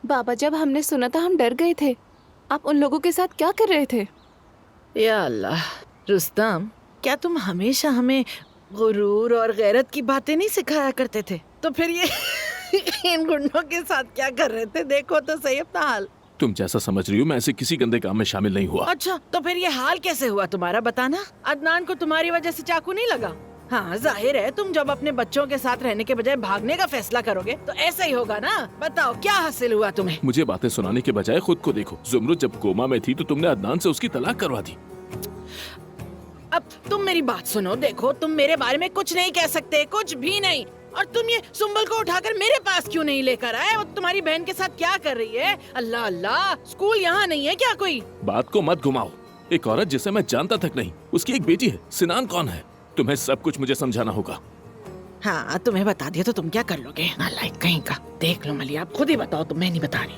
बाबा, जब हमने सुना था हम डर गए थे। आप उन लोगों के साथ क्या कर रहे थे? या अल्लाह, रुस्तम, क्या तुम हमेशा हमें गुरूर और गैरत की बातें नहीं सिखाया करते थे? तो फिर ये इन गुंडों के साथ क्या कर रहे थे? देखो तो सही अपना हाल। तुम जैसा समझ रही हो, मैं ऐसे किसी गंदे काम में शामिल नहीं हुआ। अच्छा, तो फिर ये हाल कैसे हुआ तुम्हारा, बताना। अदनान को तुम्हारी वजह से चाकू नहीं लगा? हाँ, जाहिर है तुम जब अपने बच्चों के साथ रहने के बजाय भागने का फैसला करोगे तो ऐसा ही होगा ना। बताओ क्या हासिल हुआ तुम्हें? मुझे बातें सुनाने के बजाय खुद को देखो। जुमरुद जब कोमा में थी तो तुमने अदनान से उसकी तलाक करवा दी। अब तुम मेरी बात सुनो, देखो तुम मेरे बारे में कुछ नहीं कह सकते, कुछ भी नहीं। और तुम ये सुंबल को उठाकर मेरे पास क्यों नहीं लेकर आए? वो तुम्हारी बहन के साथ क्या कर रही है? अल्लाह अल्लाह, स्कूल यहाँ नहीं है क्या कोई? बात को मत घुमाओ। एक औरत जिसे मैं जानता तक नहीं, उसकी एक बेटी है। सिनान कौन है? तुम्हें सब कुछ मुझे समझाना होगा। हाँ, तुम्हें बता दिया तो तुम क्या कर लोगे? नालायक कहीं का। देख लो मलिया, आप खुद ही बताओ, तो मैं नहीं बता रही।